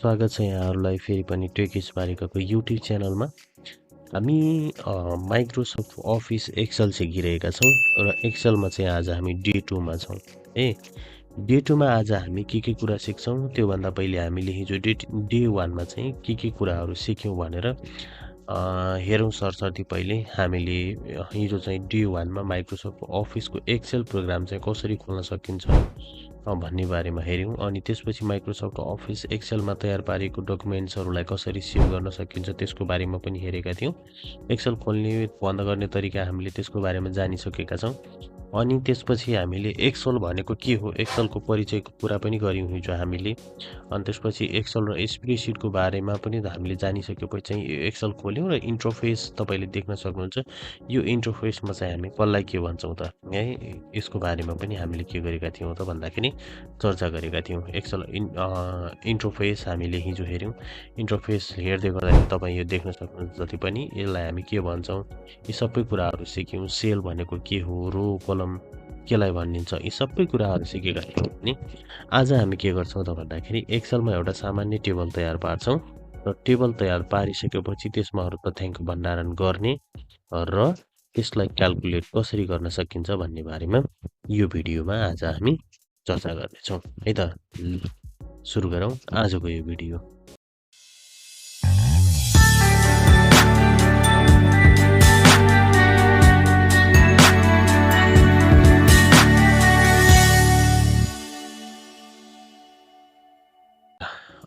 स्वागत छ यहाँहरूलाई फेरि पनि स्मारिकाको युट्युब च्यानलमा। हामी माइक्रोसफ्ट अफिस एक्सेल सिकिरहेका छौँ र एक्सेलमा चाहिँ आज हामी डे 2 मा छौँ। डे 2 मा आज हामी के कुरा सिक्छौँ त्योभन्दा पहिले हामीले हिजो डे 1 मा चाहिँ के कुराहरू सिक्यौँ भनेर हेरौँ सरसर्ती। पहिले हामीले हिजो चाहिँ डे 1 मा माइक्रोसफ्ट अफिसको एक्सेल प्रोग्राम चाहिँ कसरी खोल्न सकिन्छ भन्ने बारेमा हेऱ्यौँ। अनि त्यसपछि माइक्रोसफ्ट अफिस एक्सेलमा तयार पारेको डकुमेन्ट्सहरूलाई कसरी सेभ गर्न सकिन्छ त्यसको बारेमा पनि हेरेका थियौँ। एक्सेल खोल्ने बन्द गर्ने तरिका हामीले त्यसको बारेमा जानिसकेका छौँ। अनि त्यसपछि हामीले एक्सेल भनेको के हो एक्सेलको परिचयको कुरा पनि गऱ्यौँ हिजो हामीले। अनि त्यसपछि एक्सेल र स्प्रेडसिटको बारेमा पनि हामीले जानिसकेपछि चाहिँ एक्सेल खोल्यौँ र इन्टरफेस तपाईँले देख्न सक्नुहुन्छ। यो इन्टरफेसमा चाहिँ हामी कसलाई के भन्छौँ त है यसको बारेमा पनि हामीले के गरेका थियौँ त भन्दाखेरि चर्चा गरेका थियौँ। एक्सेल इन्टरफेस हामीले हिजो हेऱ्यौँ। इन्टरफेस हेर्दै गर्दाखेरि तपाईँ यो देख्न सक्नुहुन्छ जति पनि यसलाई हामी के भन्छौँ यी सबै कुराहरू सिक्यौँ। सेल भनेको के हो, रो कलम केलाई भनिन्छ, यी सबै कुराहरू सिकेका थियौँ। नि आज हामी के गर्छौँ त भन्दाखेरि एक्सेलमा एउटा सामान्य टेबल तयार पार्छौँ र टेबल तयार पारिसकेपछि त्यसमा अरू तथ्याङ्क भण्डारण गर्ने र त्यसलाई क्याल्कुलेट कसरी गर्न सकिन्छ भन्ने बारेमा यो भिडियोमा आज हामी चर्चा गर्नेछौँ है त। सुरु गरौँ आजको यो भिडियो।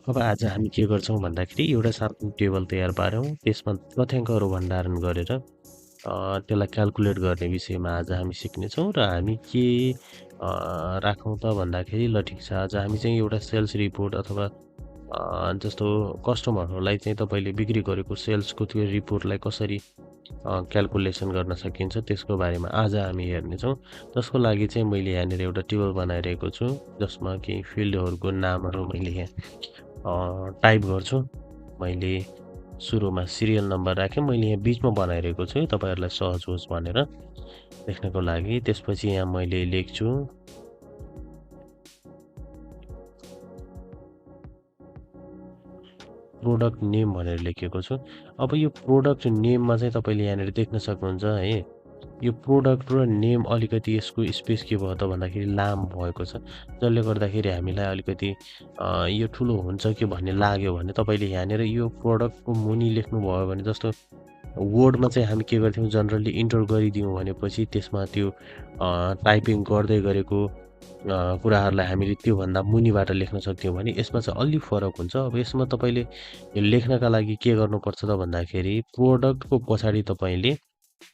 अब आज हामी के गर्छौँ भन्दाखेरि एउटा सानो टेबल तयार पार्यौँ, त्यसमा तथ्याङ्कहरू भण्डारण गरेर त्यसलाई क्याल्कुलेट गर्ने विषयमा आज हामी सिक्नेछौँ। र हामी के राखौँ त भन्दाखेरि ल ठिक छ, आज हामी चाहिँ एउटा सेल्स रिपोर्ट अथवा जस्तो कस्टमरहरूलाई चाहिँ तपाईँले बिक्री गरेको सेल्सको त्यो रिपोर्टलाई कसरी क्याल्कुलेसन गर्न सकिन्छ त्यसको बारेमा आज हामी हेर्नेछौँ। जसको लागि चाहिँ मैले यहाँनिर एउटा टेबल बनाइरहेको छु जसमा कि फिल्डहरूको नामहरू मैले यहाँ टाइप गर्छु। मैले सुरुमा सिरियल नम्बर राखेँ, मैले यहाँ बिचमा बनाइरहेको छु तपाईँहरूलाई सहज होस् भनेर लेख्नको लागि। त्यसपछि यहाँ मैले लेख्छु प्रोडक्ट नेम भनेर लेखेको छु। अब यो प्रोडक्ट नेममा चाहिँ तपाईँले यहाँनिर देख्न सक्नुहुन्छ है, यो प्रोडक्ट र नेम अलिकति यसको स्पेस के भयो त भन्दाखेरि लामो भएको छ, जसले गर्दाखेरि हामीलाई अलिकति यो ठुलो हुन्छ कि भन्ने लाग्यो भने तपाईँले यहाँनिर यो प्रोडक्टको मुनि लेख्नुभयो भने जस्तो वर्डमा चाहिँ हामी के गर्थ्यौँ जनरली इन्टर गरिदियौँ भनेपछि त्यसमा त्यो टाइपिङ गर्दै गरेको कुराहरूलाई हामीले त्योभन्दा मुनिबाट लेख्न सक्थ्यौँ भने यसमा चाहिँ अलि फरक हुन्छ। अब यसमा तपाईँले यो लेख्नका लागि के गर्नुपर्छ त भन्दाखेरि प्रोडक्टको पछाडि तपाईँले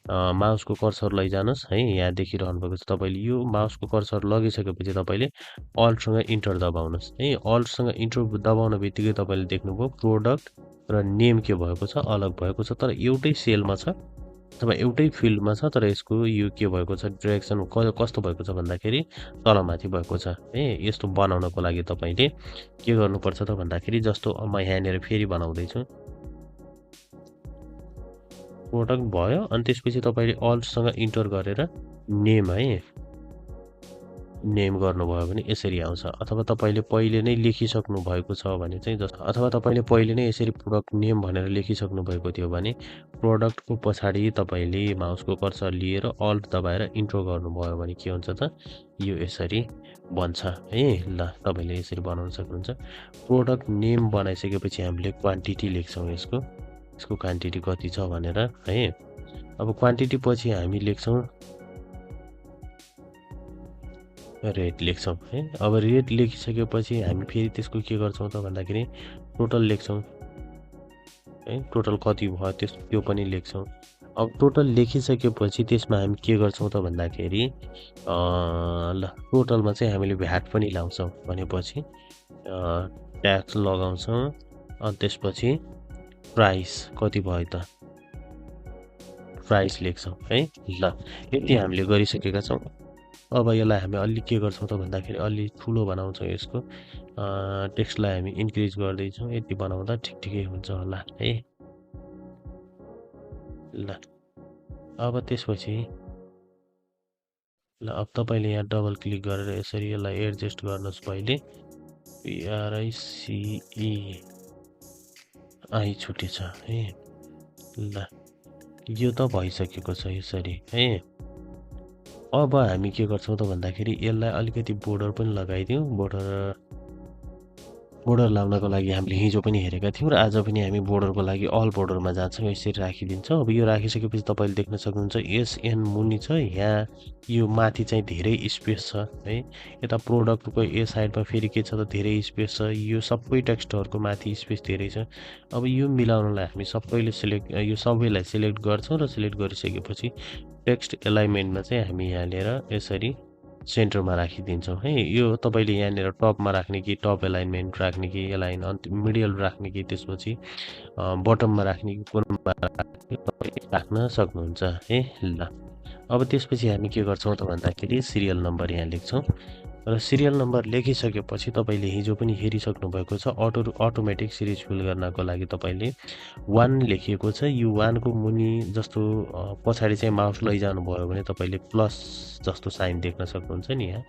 माउसको कर्सर लैजानुहोस् है। यहाँ देखिरहनु भएको छ तपाईँले यो माउसको कर्सर लगिसकेपछि तपाईँले अल्टसँग इन्टर दबाउनुहोस् है। अल्टसँग इन्टर दबाउन बित्तिकै तपाईँले देख्नुभयो प्रोडक्ट र नेम के भएको छ अलग भएको छ, तर एउटै सेलमा छ अथवा एउटै फिल्डमा छ, तर यसको यो के भएको छ डिरेक्सन कस्तो भएको छ भन्दाखेरि तलमाथि भएको छ है। यस्तो बनाउनको लागि तपाईँले के गर्नुपर्छ त भन्दाखेरि जस्तो म यहाँनिर फेरि बनाउँदैछु प्रोडक्ट भयो अनि त्यसपछि तपाईँले अल्टसँग इन्टर गरेर नेम है नेम गर्नुभयो भने यसरी आउँछ। अथवा तपाईँले पहिले नै लेखिसक्नु भएको छ भने चाहिँ अथवा तपाईँले पहिले नै यसरी प्रोडक्ट नेम भनेर लेखिसक्नु भएको थियो भने प्रोडक्टको पछाडि तपाईँले माउसको कर्सर लिएर अल्ट दबाएर इन्टर गर्नुभयो भने के हुन्छ त यो यसरी बन्छ है। ल तपाईँले यसरी बनाउन सक्नुहुन्छ। प्रोडक्ट नेम बनाइसकेपछि हामीले क्वान्टिटी लेख्छौँ, यसको क्वान्टिटी कति छ भनेर है। अब क्वान्टिटी पछि हामी लेख्छौँ रेट लेख्छौँ है। अब रेट लेखिसकेपछि हामी फेरि त्यसको के गर्छौँ त भन्दाखेरि टोटल लेख्छौँ है। टोटल कति भयो त्यो पनि लेख्छौँ। अब टोटल लेखिसकेपछि त्यसमा हामी के गर्छौँ त भन्दाखेरि ल टोटलमा चाहिँ हामीले भ्याट पनि लाउँछौँ भनेपछि ट्याक्स लगाउँछौँ। अनि त्यसपछि प्राइस कति भयो त प्राइस लेख्छौँ है। ल यति हामीले गरिसकेका छौँ। अब यसलाई हामी अलि के गर्छौँ त भन्दाखेरि अलि ठुलो बनाउँछौँ, यसको टेक्स्टलाई हामी इन्क्रिज गर्दैछौँ। यति बनाउँदा ठिकै हुन्छ होला है। ल अब त्यसपछि ल अब तपाईँले यहाँ डबल क्लिक गरेर यसरी यसलाई एडजस्ट गर्नुहोस्। पहिले PRICE आई छुटेछ है। ल यो त भइसकेको छ यसरी है। अब हामी के गर्छौँ त भन्दाखेरि यसलाई अलिकति बोर्डर पनि लगाइदिउँ। बोर्डर लाउनको लागि हामीले हिजो पनि हेरेका थियौँ र आज पनि हामी बोर्डरको लागि अल बोर्डरमा जान्छौँ। यसरी राखिदिन्छौँ। अब यो राखिसकेपछि तपाईँले देख्न सक्नुहुन्छ एसएन मुनि छ। यहाँ यो माथि चाहिँ धेरै स्पेस छ है। यता प्रोडक्टको ए साइडमा फेरि के छ त धेरै स्पेस छ। यो सबै टेक्स्टहरूको माथि स्पेस धेरै छ। अब यो मिलाउनलाई हामी यो सबैलाई सिलेक्ट गर्छौँ र सिलेक्ट गरिसकेपछि टेक्स्ट एलाइनमेन्टमा चाहिँ हामी यहाँ लिएर यसरी सेन्टरमा राखिदिन्छौँ है। यो तपाईँले यहाँनिर टपमा राख्ने कि टप एलाइनमेन्ट राख्ने कि मिडल राख्ने कि त्यसपछि बटममा राख्ने कि कुनमा राख्न सक्नुहुन्छ है। ल अब त्यसपछि हामी के गर्छौँ त भन्दाखेरि सिरियल नम्बर यहाँ लेख्छौँ र सिरियल नम्बर लेखिसकेपछि तपाईँले हिजो पनि हेरिसक्नु भएको छ। अटोमेटिक सिरिज फिल गर्नको लागि तपाईँले 1 लेखिएको छ। यो 1 को मुनि जस्तो पछाडि चाहिँ माउस लैजानु भयो भने तपाईँले प्लस जस्तो साइन देख्न सक्नुहुन्छ नि यहाँ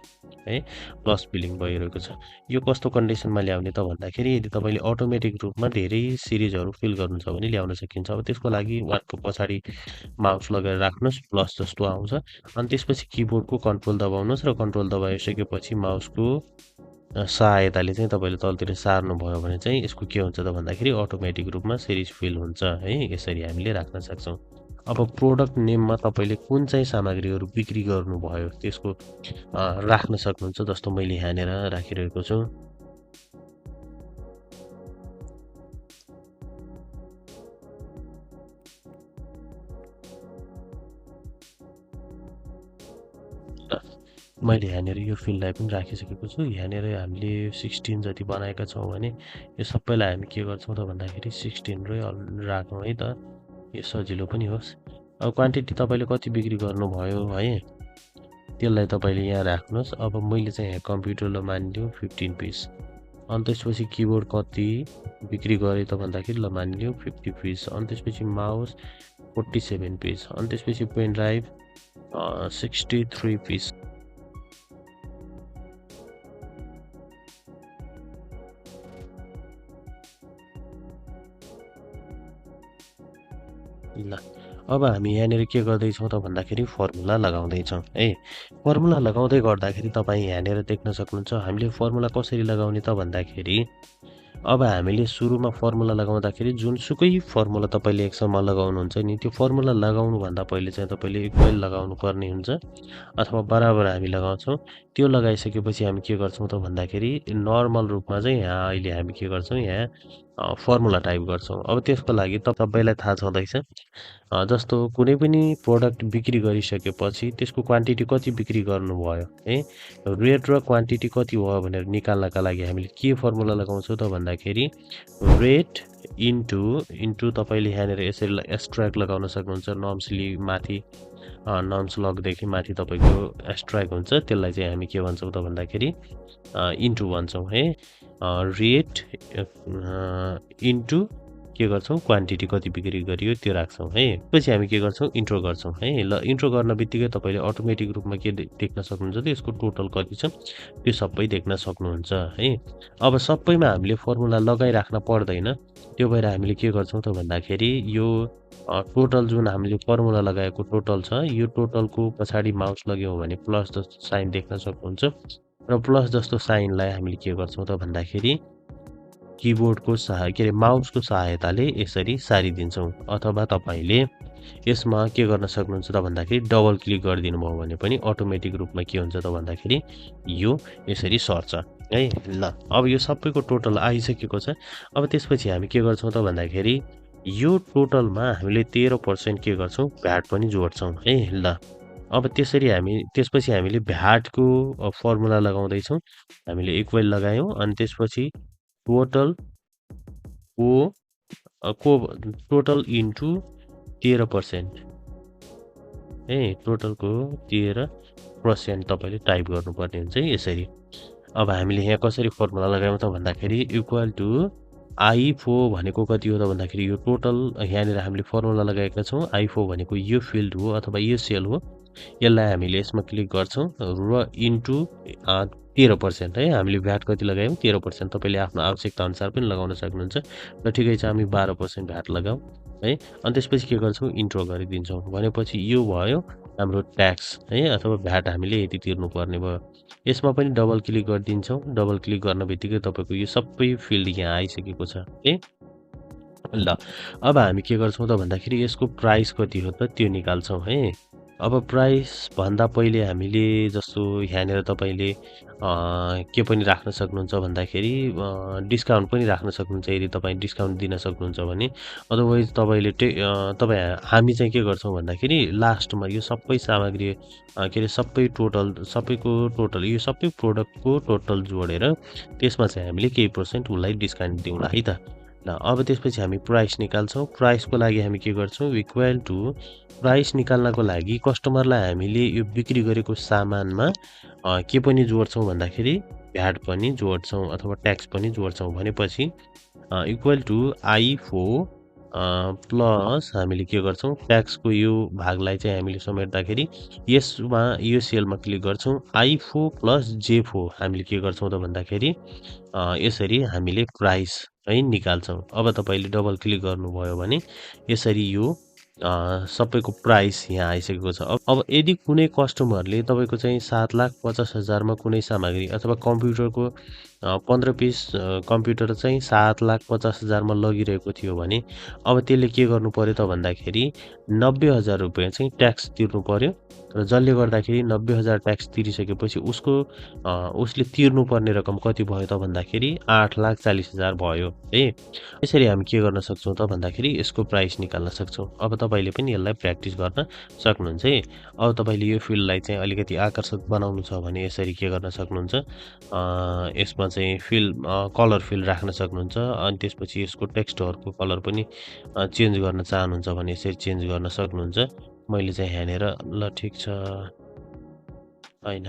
है। प्लस फिलिङ भइरहेको छ। यो कस्तो कन्डिसनमा ल्याउने त भन्दाखेरि यदि तपाईँले अटोमेटिक रूपमा धेरै सिरिजहरू फिल गर्नु छ भने ल्याउन सकिन्छ। अब त्यसको लागि 1 को पछाडि माउस लगाएर राख्नुहोस्, प्लस जस्तो आउँछ। अनि त्यसपछि किबोर्डको कन्ट्रोल दबाउनुहोस् र कन्ट्रोल दबाइसकेपछि माउसको सहायताले चाहिँ तपाईँले तलतिर सार्नुभयो भने चाहिँ यसको के हुन्छ त भन्दाखेरि अटोमेटिक रूपमा सिरिज फिल हुन्छ है। यसरी हामीले राख्न सक्छौँ। अब प्रोडक्ट नेममा तपाईँले कुन चाहिँ सामग्रीहरू बिक्री गर्नुभयो त्यसको राख्न सक्नुहुन्छ। जस्तो मैले यहाँनिर राखिरहेको छु। मैले यहाँनिर यो फिल्डलाई पनि राखिसकेको छु। यहाँनिर हामीले 16 जति बनाएका छौँ भने यो सबैलाई हामी के गर्छौँ त भन्दाखेरि 16 राखौँ है त। यो सजिलो पनि होस्। अब क्वान्टिटी तपाईँले कति बिक्री गर्नुभयो है त्यसलाई तपाईँले यहाँ राख्नुहोस्। अब मैले चाहिँ यहाँ कम्प्युटरलाई मानिलिउँ 15 पिस। अनि त्यसपछि किबोर्ड कति बिक्री गरेँ त भन्दाखेरि ल मानिलिउँ 50 पिस। अनि त्यसपछि माउस 47 पिस। अनि त्यसपछि पेन ड्राइभ 63 पिस। ल अब हामी यहाँनिर के गर्दैछौँ त भन्दाखेरि फर्मुला लगाउँदैछौँ है। फर्मुला लगाउँदै गर्दाखेरि तपाईँ यहाँनिर देख्न सक्नुहुन्छ हामीले फर्मुला कसरी लगाउने त भन्दाखेरि अब हामीले सुरुमा फर्मुला लगाउँदाखेरि जुनसुकै फर्मुला तपाईँले एकसम्म लगाउनुहुन्छ नि त्यो फर्मुला लगाउनुभन्दा पहिले चाहिँ तपाईँले इक्वल लगाउनु पर्ने हुन्छ अथवा बराबर हामी लगाउँछौँ। त्यो लगाइसकेपछि हामी के गर्छौँ त भन्दाखेरि नर्मल रूपमा चाहिँ यहाँ अहिले हामी के गर्छौँ यहाँ फर्मुला टाइप गर्छौँ। अब त्यसको लागि तपाईँलाई थाहा छँदैछ जस्तो कुनै पनि प्रोडक्ट बिक्री गरिसकेपछि त्यसको क्वान्टिटी कति बिक्री गर्नुभयो है। रेट र क्वान्टिटी कति भयो भनेर निकाल्नका लागि हामीले के फर्मुला लगाउँछौँ त भन्दाखेरि रेट इन्टु तपाईँले यहाँनिर यसरी एस्ट्र्याक्ट लगाउन सक्नुहुन्छ। नम्सली माथि नम्स लगदेखि माथि तपाईँको एस्ट्र्याक्ट हुन्छ। त्यसलाई चाहिँ हामी के भन्छौँ त भन्दाखेरि इन्टु भन्छौँ है। रेट इन्टु के गर्छौँ क्वान्टिटी कति बिक्री गरियो त्यो राख्छौँ है। पछि हामी के गर्छौँ इन्ट्रो गर्छौँ है। ल इन्ट्रो गर्न बित्तिकै तपाईँले अटोमेटिक रूपमा के देख्न सक्नुहुन्छ त यसको टोटल कति छ त्यो सबै देख्न सक्नुहुन्छ है। अब सबैमा हामीले फर्मुला लगाइराख्न पर्दैन। त्यो भएर हामीले के गर्छौँ त भन्दाखेरि यो टोटल जुन हामीले फर्मुला लगाएको टोटल छ यो टोटलको पछाडि माउस लग्यौँ भने प्लस जस्तो साइन देख्न सक्नुहुन्छ। र प्लस जस्तो साइनलाई हामीले के गर्छौँ त भन्दाखेरि किबोर्डको माउसको सहायताले यसरी सारिदिन्छौँ। अथवा तपाईँले यसमा के गर्न सक्नुहुन्छ त भन्दाखेरि डबल क्लिक गरिदिनु भयो भने पनि अटोमेटिक रूपमा के हुन्छ त भन्दाखेरि यो यसरी सर्छ है। ल अब यो सबैको टोटल आइसकेको छ। अब त्यसपछि हामी के गर्छौँ त भन्दाखेरि यो टोटलमा हामीले 13% के गर्छौँ भ्याट पनि जोड्छौँ है। ल अब त्यसपछि हामीले भ्याटको फर्मुला लगाउँदैछौँ। हामीले इक्वल लगायौँ अनि त्यसपछि टोटल इन्टु 13% है। टोटलको 13% तपाईँले टाइप गर्नुपर्ने हुन्छ यसरी। अब हामीले यहाँ कसरी फर्मुला लगायौँ त भन्दाखेरि इक्वल टु I4 भनेको कति हो त भन्दाखेरि यो टोटल यहाँनिर हामीले फर्मुला लगाएका छौँ। I4 भनेको यो फिल्ड हो अथवा यो सेल हो। यसलाई हामीले यसमा क्लिक गर्छौँ र इन्टु 13% है। हामीले भ्याट कति लगायौँ 13%। तपाईले आफ्नो आवश्यकता अनुसार पनि लगाउन सक्नुहुन्छ। ल ठिकै छ, हामी 12% भ्याट लगाऊ है। अनि त्यसपछि के गर्छौँ, इन्ट्रो गरिदिन्छौँ। भनेपछि यो भयो हाम्रो ट्याक्स है, अथवा भ्याट हामीले यति तिर्नुपर्ने भयो। यसमा पनि डबल क्लिक गरिदिन्छौँ। डबल क्लिक गर्न बित्तिकै तपाईको यो सबै फिल्ड यहाँ आइसकेको छ है। ल अब हामी के गर्छौँ त भन्दाखेरि यसको प्राइस कति हो त त्यो निकाल्छौँ है। अब प्राइस भन्दा पहिले हामीले जस्तो यहाँनिर तपाईले के पनि राख्न सक्नुहुन्छ भन्दाखेरि डिस्काउन्ट पनि राख्न सक्नुहुन्छ यदि तपाईँ डिस्काउन्ट दिन सक्नुहुन्छ भने। अदरवाइज तपाईले हामी चाहिँ के गर्छौँ भन्दाखेरि लास्टमा यो सबै सामग्री के अरे सबै सबैको टोटल यो सबै प्रोडक्टको टोटल जोडेर त्यसमा चाहिँ हामीले केही % उसलाई डिस्काउन्ट दिउँला है त। ल अब त्यसपछि हामी प्राइस निकाल्छौँ। प्राइसको लागि हामी के गर्छौँ, इक्वल टु प्राइस निकाल्नको लागि कस्टमरलाई हामीले यो बिक्री गरेको सामानमा के पनि जोड्छौँ भन्दाखेरि भ्याट पनि जोड्छौँ अथवा ट्याक्स पनि जोड्छौँ। भनेपछि इक्वल टु I4 प्लस हामीले के गर्छौँ, ट्याक्सको यो भागलाई चाहिँ हामीले समेट्दाखेरि यसमा यो सेलमा क्लिक गर्छौँ। I4 प्लस J4 हामीले के गर्छौँ त भन्दाखेरि यसरी हामीले प्राइस है निकाल्छौँ। अब तपाईले डबल क्लिक गर्नुभयो भने यसरी यो सबैको प्राइस यहाँ आइसकेको छ। अब यदि कुनै कस्टमरले तपाईको चाहिँ 7,50,000 मा कुनै सामग्री अथवा कम्प्युटरको 15 पिस कम्प्युटर चाहिँ 7,50,000 मा लगिरहेको थियो भने अब त्यसले के गर्नु पर्यो त भन्दाखेरि 90,000 रुपैयाँ चाहिँ ट्याक्स तिर्नु पर्यो। र जसले गर्दाखेरि 90,000 ट्याक्स तिरिसकेपछि उसले तिर्नुपर्ने रकम कति भयो त भन्दाखेरि 8,40,000 भयो है। यसरी हामी के गर्न सक्छौँ त भन्दाखेरि यसको प्राइस निकाल्न सक्छौँ। अब तपाईले पनि यसलाई प्र्याक्टिस गर्न सक्नुहुन्छ है। अब तपाईले यो फिल्डलाई चाहिँ अलिकति आकर्षक बनाउनु छ भने यसरी के गर्न सक्नुहुन्छ, यसमा चाहिँ कलर फिल्ड राख्न सक्नुहुन्छ। अनि त्यसपछि यसको टेक्स्टहरुको कलर पनि चेन्ज गर्न चाहनुहुन्छ भने यसरी चेन्ज गर्न सक्नुहुन्छ। मैले चाहिँ यहाँनिर ल ठिक छ हैन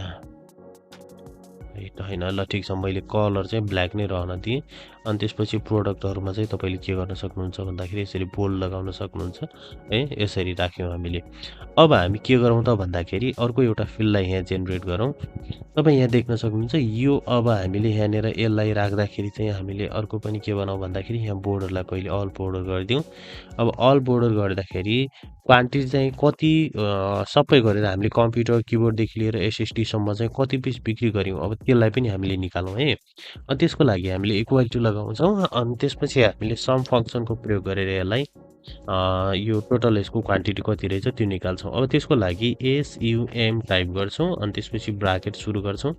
ल ठिक छ, मैले कलर चाहिँ ब्ल्याक नै रहन दिएँ। अनि त्यसपछि प्रोडक्टहरुमा चाहिँ तपाईले के गर्न सक्नुहुन्छ भन्दाखेरि यसरी बोल्ड लगाउन सक्नुहुन्छ है। यसरी राख्यौं हामीले। अब हामी के गरौँ त भन्दाखेरि अर्को एउटा फिल्डलाई यहाँ जेनेरेट गरौँ। तपाईँ यहाँ देख्न सक्नुहुन्छ यो अब हामीले यहाँनिर यसलाई राख्दाखेरि चाहिँ हामीले अर्को पनि के बनाऊ भन्दाखेरि यहाँ बोर्डरलाई पहिले अल बोर्डर गरिदिउँ। अब अल बोर्डर गर्दाखेरि क्वान्टिटी चाहिँ कति सबै गरेर हामीले कम्प्युटर किबोर्डदेखि लिएर एसएसडी सम्म चाहिँ कति पिस बिक्री गर्यौं अब त्यसलाई पनि हामीले निकालौँ है। अनि त्यसको लागि हामीले इक्वल टु लगाउँछौँ। अनि त्यसपछि हामीले सम फंक्सनको प्रयोग गरेर यसलाई यो टोटल यसको क्वान्टिटी कति रहेछ त्यो निकाल्छौँ। अब त्यसको लागि SUM टाइप गर्छौँ। अनि त्यसपछि ब्राकेट सुरु गर्छौँ।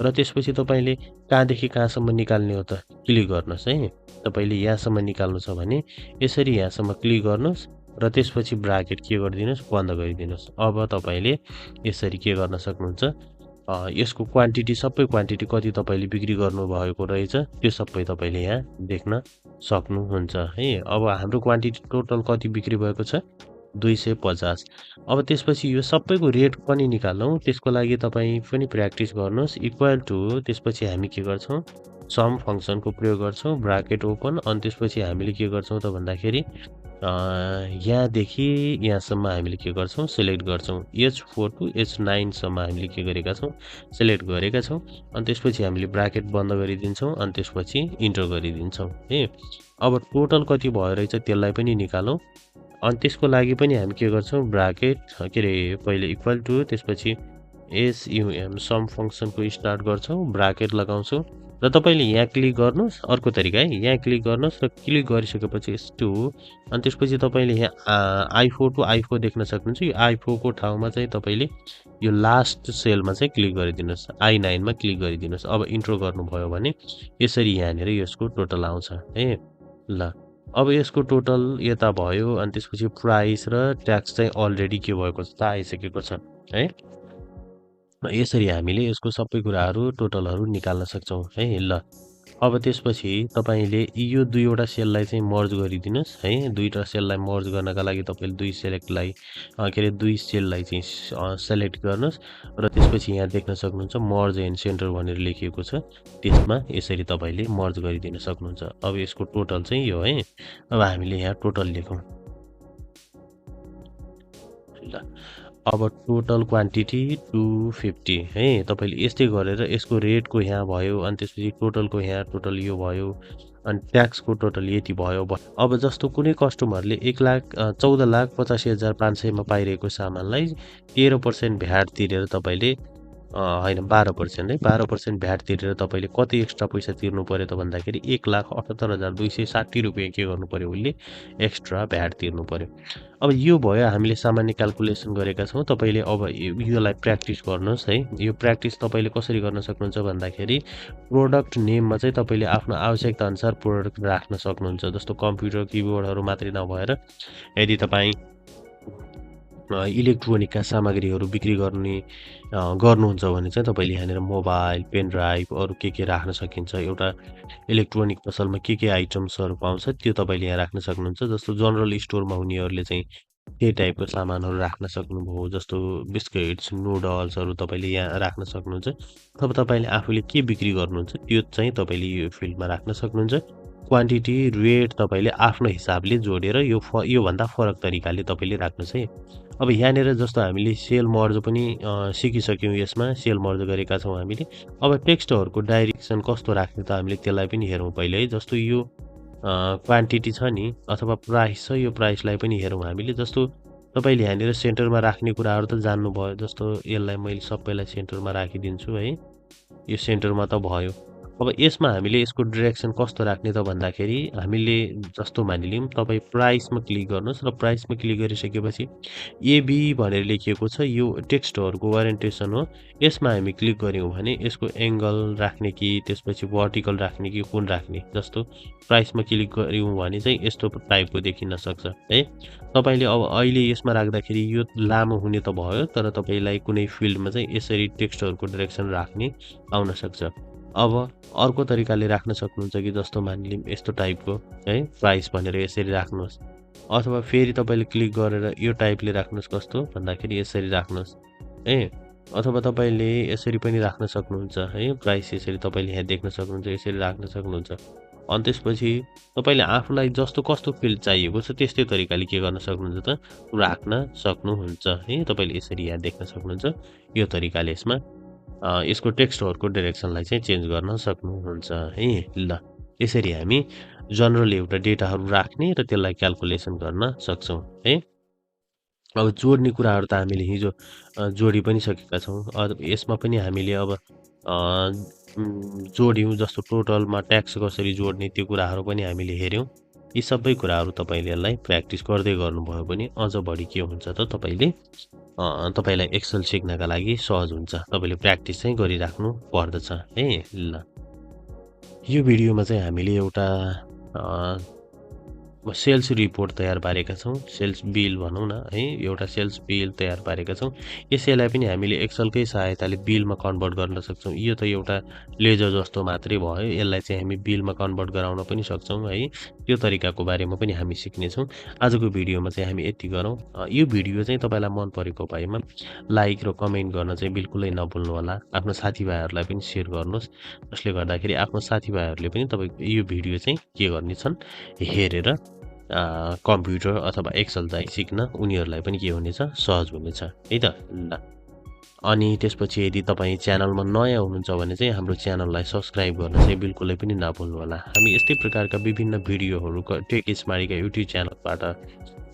र त्यसपछि तपाईले कहाँदेखि कहाँसम्म निकाल्ने हो त क्लिक गर्नुस् है। तपाईले यहाँसम्म निकाल्नु छ भने यसरी यहाँसम्म क्लिक गर्नुस् र त्यसपछि ब्राकेट के गरिदिनुस्, बन्द गरिदिनुस्। अब तपाईले यसरी के गर्न सक्नुहुन्छ, यसको क्वान्टिटी सबै क्वान्टिटी कति तपाईले बिक्री गर्नु भएको रहेछ त्यो सबै तपाईले यहाँ देख्न सक्नुहुन्छ है। अब हाम्रो क्वान्टिटी टोटल कति बिक्री भएको छ 250। अब त्यसपछि यो सबैको रेट पनि निकाल्नु। त्यसको लागि तपाई पनि प्र्याक्टिस गर्नुस्। इक्वल टु त्यसपछि हामी के गर्छौं, सम फंक्सनको प्रयोग गर्छौं, ब्राकेट ओपन। अनि त्यसपछि हामीले के गर्छौं त भन्दाखेरि यहाँदेखि यहाँसम्म हामीले के गर्छौं, सिलेक्ट गर्छौं। H4 टु H9 सम्म हामीले के गरेका छौं, सिलेक्ट गरेका छौं। अनि त्यसपछि हामीले ब्राकेट बन्द गरिदिन्छौं। अनि त्यसपछि इन्टर गरिदिन्छौं है। अब टोटल कति भयो रहेछ त्यसलाई पनि निकालौं। अनि त्यसको लागि पनि हामी के गर्छौं, ब्राकेट के रे पहिले इक्वल टु त्यसपछि SUM सम फंक्सनको स्टार्ट गर्छौं, ब्राकेट लगाउँछौं। र तपाईले यहाँ क्लिक गर्नुस्, अर्को तरिका है, यहाँ क्लिक गर्नुस् र क्लिक गरिसकेपछि S2। अनि त्यसपछि तपाईले यहाँ I4 टु I4 देख्न सक्नुहुन्छ। यो I4 को ठाउँमा चाहिँ तपाईले यो लास्ट सेलमा चाहिँ क्लिक गरिदिनुस्, I9 मा क्लिक गरिदिनुस्। अब इन्ट्रो गर्नुभयो भने यसरी यहाँनिर यसको टोटल आउँछ है। ल अब यसको टोटल यता भयो। अनि त्यसपछि प्राइस र ट्याक्स चाहिँ अलरेडी के भएको छ त आइसकेको छ है। यसरी हामीले यसको सबै कुराहरु टोटलहरु निकाल्न सक्छौं है। ल अब त्यसपछि तपाईले यो दुईवटा सेललाई चाहिँ मर्ज गरिदिनुस् है। दुईटा सेललाई मर्ज गर्नका लागि तपाईले दुई सेललाई चाहिँ सिलेक्ट गर्नुस् र त्यसपछि यहाँ देख्न सक्नुहुन्छ मर्ज एन्ड सेन्टर भनेर लेखिएको छ। त्यसमा यसरी तपाईले मर्ज गरिदिन सक्नुहुन्छ। अब यसको टोटल चाहिँ यो है। अब हामीले यहाँ टोटल लेखौं। ल अब टोटल क्वान्टिटी 250 है तपाईले यस्तै गरेर यसको रेटको यहाँ भयो अनि त्यसपछि टोटलको यहाँ टोटल यो भयो अनि ट्याक्सको टोटल यति भयो। अब जस्तो कुनै कस्टमरले 14,85,500 मा पाइरहेको सामानलाई 13% भ्याट तिरेर तपाईले होइन 12% है 12% भ्याट तिरेर तपाईले कति एक्स्ट्रा पैसा तिर्नु पर्यो त भन्दाखेरि 1,78,260 रुपियाँ के गर्नु पर्यो उसले एक्स्ट्रा भ्याट तिर्नु पर्यो। अब यो भयो हामीले सामान्य क्याल्कुलेसन गरेका छौँ। तपाईले अब योलाई प्र्याक्टिस गर्नुहोस् है। यो प्र्याक्टिस तपाईले कसरी गर्न सक्नुहुन्छ भन्दाखेरि प्रोडक्ट नेममा चाहिँ तपाईले आफ्नो आवश्यकता अनुसार प्रोडक्ट राख्न सक्नुहुन्छ। जस्तो कम्प्युटर किबोर्डहरू मात्रै नभएर यदि तपाईँ इलेक्ट्रोनिकका सामग्रीहरू बिक्री गर्नुहुन्छ भने चाहिँ तपाईले यहाँनिर मोबाइल पेनड्राइभ अरू के राख्न सकिन्छ। एउटा इलेक्ट्रोनिक पसलमा के आइटम्सहरू पाउँछ त्यो तपाईले यहाँ राख्न सक्नुहुन्छ। जस्तो जनरल स्टोरमा हुनेहरूले चाहिँ त्यही टाइपको सामानहरू राख्न सक्नुभयो। जस्तो बिस्किट्स नुडल्सहरू तपाईले यहाँ राख्न सक्नुहुन्छ। अब तपाईले आफूले के बिक्री गर्नुहुन्छ त्यो चाहिँ तपाईले यो फिल्डमा राख्न सक्नुहुन्छ। क्वान्टिटी रेट तपाईले आफ्नो हिसाबले जोडेर योभन्दा फरक तरिकाले तपाईले राख्नुहोस् है। अब यहाँनिर जस्तो हामीले सेल मर्ज पनि सिकिसक्यौँ। यसमा सेल मर्ज गरेका छौँ हामीले। अब टेक्स्टहरूको डाइरेक्सन कस्तो राख्ने त हामीले त्यसलाई पनि हेरौँ पहिले है। जस्तो यो क्वान्टिटी छ नि अथवा प्राइस छ यो प्राइसलाई पनि हेरौँ हामीले। जस्तो तपाईले यहाँनिर सेन्टरमा राख्ने कुराहरू त जान्नुभयो। जस्तो यसलाई मैले सबैलाई सेन्टरमा राखिदिन्छु है। यो सेन्टरमा त भयो। अब यसमा हामीले यसको डिरेक्सन कस्तो राख्ने त भन्दाखेरि हामीले जस्तो मानिलिउँ तपाईँ प्राइसमा क्लिक गर्नुहोस् र प्राइसमा क्लिक गरिसकेपछि एबी भनेर लेखिएको छ यो टेक्स्टहरूको ओरिएन्टेसन हो। यसमा हामी क्लिक गऱ्यौँ भने यसको एङ्गल राख्ने कि त्यसपछि भर्टिकल राख्ने कि कुन राख्ने। जस्तो प्राइसमा क्लिक गऱ्यौँ भने चाहिँ यस्तो टाइपको देखिन सक्छ है। तपाईले अब अहिले यसमा राख्दाखेरि यो लामो हुने त भयो तर तपाईलाई कुनै फिल्डमा चाहिँ यसरी टेक्स्टहरूको डिरेक्सन राख्ने आउन सक्छ। अब अर्को तरिकाले राख्न सक्नुहुन्छ कि जस्तो मानिलिउँ यस्तो टाइपको है प्राइस भनेर यसरी राख्नुहोस्। अथवा फेरि तपाईले क्लिक गरेर यो टाइपले राख्नुहोस्। कस्तो भन्दाखेरि यसरी राख्नुहोस् है। अथवा तपाईले यसरी पनि राख्न सक्नुहुन्छ है। प्राइस यसरी तपाईले यहाँ देख्न सक्नुहुन्छ यसरी राख्न सक्नुहुन्छ। अनि त्यसपछि तपाईले आफूलाई जस्तो कस्तो फिल्ड चाहिएको छ त्यस्तै तरिकाले के गर्न सक्नुहुन्छ त राख्न सक्नुहुन्छ है। तपाईले यसरी यहाँ देख्न सक्नुहुन्छ यो तरिकाले यसमा यसको टेक्स्टहरूको डिरेक्सनलाई चाहिँ चेन्ज गर्न सक्नुहुन्छ है। ल यसरी हामी जनरल एउटा डेटाहरू राख्ने र त्यसलाई क्याल्कुलेसन गर्न सक्छौँ है। अब जोड्ने कुराहरू त हामीले हिजो जोडी पनि सकेका छौँ। यसमा पनि हामीले अब जोड्यौँ। जस्तो टोटलमा ट्याक्स कसरी जोड्ने त्यो कुराहरू पनि हामीले हेऱ्यौँ। यी सबै कुराहरू तपाईले यसलाई प्र्याक्टिस गर्दै गर्नुभयो भने अझ बढी के हुन्छ त तपाईलाई एक्सेल सिक्नका लागि सहज हुन्छ। तपाईले प्र्याक्टिस चाहिँ गरिराख्नु पर्दछ है। ल यो भिडियोमा चाहिँ हामीले एउटा सेल्स रिपोर्ट तयार पारेका छौँ। सेल्स बिल भनौँ न है। एउटा सेल्स बिल तयार पारेका छौँ। यसैलाई पनि हामीले एक्सेलकै सहायताले बिलमा कन्भर्ट गर्न सक्छौँ। यो त एउटा लेजर जस्तो मात्रै भयो। यसलाई चाहिँ हामी बिलमा कन्भर्ट गराउन पनि सक्छौँ है। त्यो तरिकाको बारेमा पनि हामी सिक्नेछौँ। आजको भिडियोमा चाहिँ हामी यति गरौँ। यो भिडियो चाहिँ तपाईलाई मन परेको भएमा लाइक र कमेन्ट गर्न चाहिँ बिल्कुलै नभुल्नु होला। आफ्नो साथीभाइहरूलाई पनि सेयर गर्नुहोस्। जसले गर्दाखेरि आफ्नो साथीभाइहरूले पनि तपाईको यो भिडियो चाहिँ के गर्नेछन् हेरेर कम्प्युटर अथवा एक्सेल चाहिँ सिक्न उनीहरूलाई पनि के हुनेछ सहज हुनेछ है त। ल अनि त्यसपछि यदि तपाईँ च्यानलमा नयाँ हुनुहुन्छ भने चाहिँ हाम्रो च्यानललाई सब्स्क्राइब गर्न चाहिँ बिल्कुलै पनि नभुल्नु होला। हामी यस्तै प्रकारका विभिन्न भिडियोहरू टेक स्मारिका युट्युब च्यानलबाट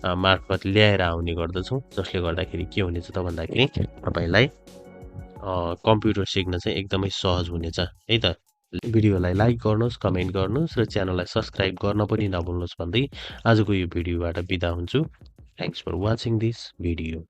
मार्फत ल्याएर आउने गर्दछौँ। जसले गर्दाखेरि के हुनेछ त भन्दाखेरि तपाईलाई कम्प्युटर सिक्न चाहिँ एकदमै सहज हुनेछ है त। भिडियोलाई लाइक गर्नुहोस् कमेन्ट गर्नुहोस् र च्यानललाई सब्स्क्राइब गर्न पनि नभुल्नुहोस् भन्दै आजको यो भिडियोबाट बिदा हुन्छु। Thanks for watching this video.